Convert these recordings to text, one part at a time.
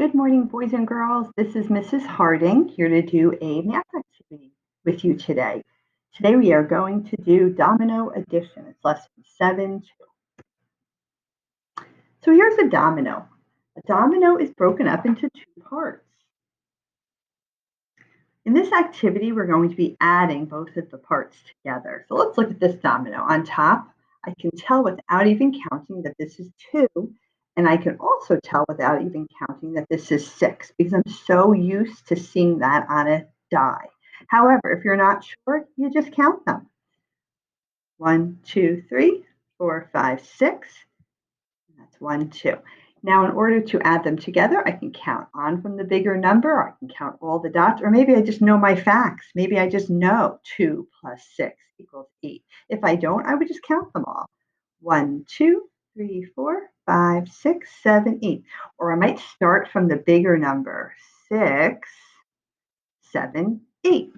Good morning, boys and girls. This is Mrs. Harding here to do a math activity with you today. Today we are going to do domino addition. It's lesson 7. So here's a domino. A domino is broken up into two parts. In this activity, we're going to be adding both of the parts together. So let's look at this domino. On top, I can tell without even counting that this is 2, and I can also tell without even counting that this is 6 because I'm so used to seeing that on a die. However, if you're not sure, you just count them. 1, 2, 3, 4, 5, 6. That's 1, 2. Now, in order to add them together, I can count on from the bigger number. I can count all the dots, or maybe I just know my facts. Maybe I just know 2 plus 6 equals 8. If I don't, I would just count them all. 1, 2, 3, 4, 5, 6, 7, 8. Or I might start from the bigger number, 6, 7, 8.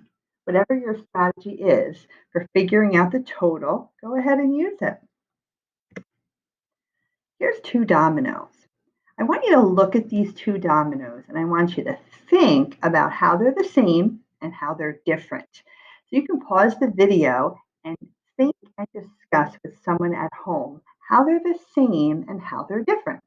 Whatever your strategy is for figuring out the total, go ahead and use it. Here's 2 dominoes. I want you to look at these 2 dominoes and I want you to think about how they're the same and how they're different. So you can pause the video and think and discuss with someone at home how they're the same and how they're different.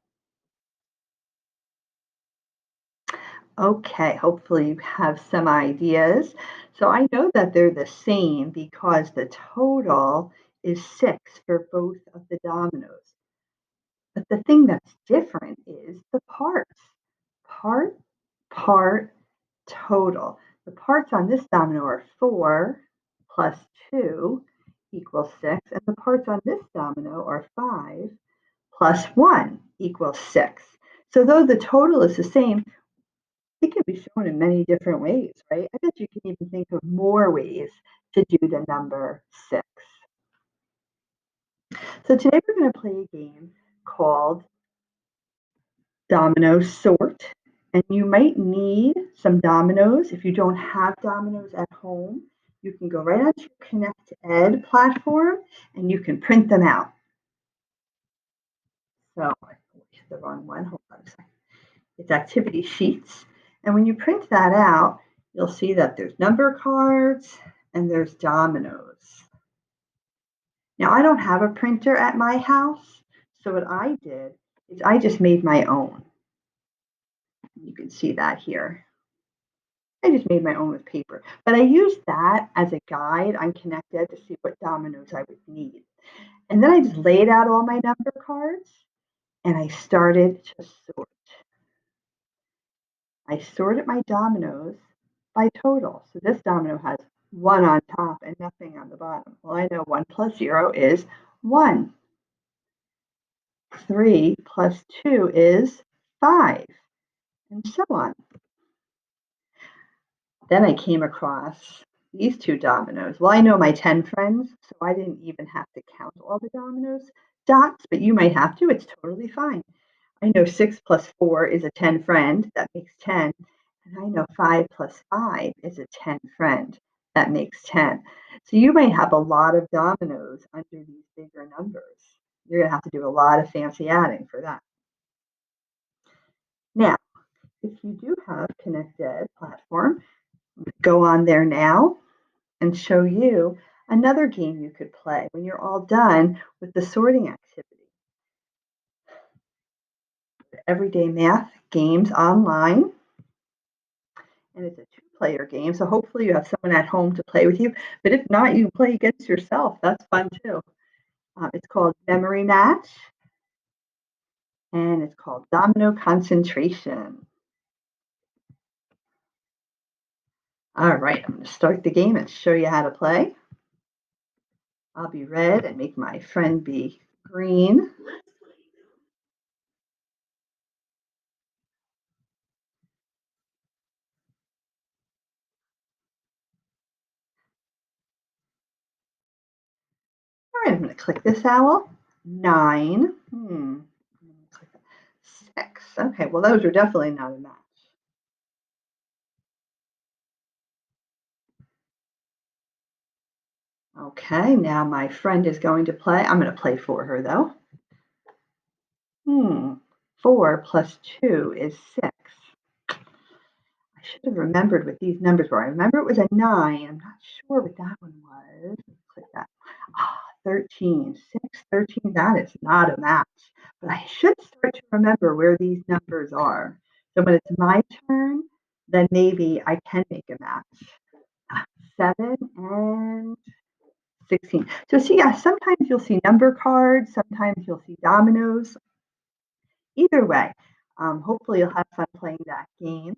Okay, hopefully you have some ideas. So I know that they're the same because the total is 6 for both of the dominoes. But the thing that's different is the parts. Part, part, total. The parts on this domino are 4 plus 2 equals 6, and the parts on this domino are 5 plus 1 equals 6. So though the total is the same, it can be shown in many different ways, right? I bet you can even think of more ways to do the number 6. So today we're going to play a game called Domino Sort. And you might need some dominoes. If you don't have dominoes at home, you can go right onto your Connect Ed platform and you can print them out. So I went to the wrong one. Hold on a second. It's activity sheets. And when you print that out, you'll see that there's number cards and there's dominoes. Now, I don't have a printer at my house. So what I did is I just made my own. You can see that here. I just made my own with paper, but I used that as a guide on Connected to see what dominoes I would need. And then I just laid out all my number cards and I started to sort. I sorted my dominoes by total. So this domino has 1 on top and nothing on the bottom. Well, I know 1 plus 0 is 1. 3 plus 2 is 5, and so on. Then I came across these 2 dominoes. Well, I know my 10 friends, so I didn't even have to count all the dominoes dots, but you might have to. It's totally fine. I know 6 plus 4 is a 10 friend. That makes 10. And I know 5 plus 5 is a 10 friend. That makes 10. So you might have a lot of dominoes under these bigger numbers. You're going to have to do a lot of fancy adding for that. Now, if you do have Connected platform, go on there now and show you another game you could play when you're all done with the sorting activity. Everyday math games online. And it's a 2-player game, so hopefully you have someone at home to play with you. But if not, you can play against yourself. That's fun too. It's called Memory Match, and it's called Domino Concentration. All right, I'm going to start the game and show you how to play. I'll be red and make my friend be green. All right, I'm going to click this owl. 9. 6. Okay, well, those are definitely not a match. Okay, now my friend is going to play. I'm going to play for her, though. 4 plus 2 is 6. should have remembered what these numbers were. I remember it was a 9. I'm not sure what that one was. Let's click that. 13. 6, 13. That is not a match. But I should start to remember where these numbers are. So when it's my turn, then maybe I can make a match. 7 and 16. So see, yeah, sometimes you'll see number cards, sometimes you'll see dominoes. Either way, hopefully you'll have fun playing that game.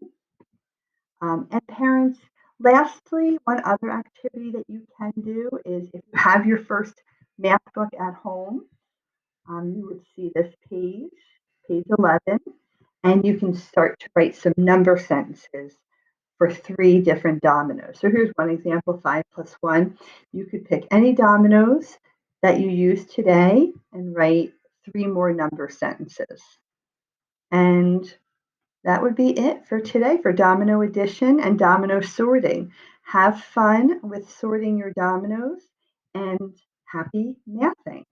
And parents, lastly, one other activity that you can do is if you have your first math book at home, you would see this page, page 11, and you can start to write some number sentences for 3 different dominoes. So here's one example, 5 plus 1. You could pick any dominoes that you use today and write 3 more number sentences. And that would be it for today for domino addition and domino sorting. Have fun with sorting your dominoes and happy mathing.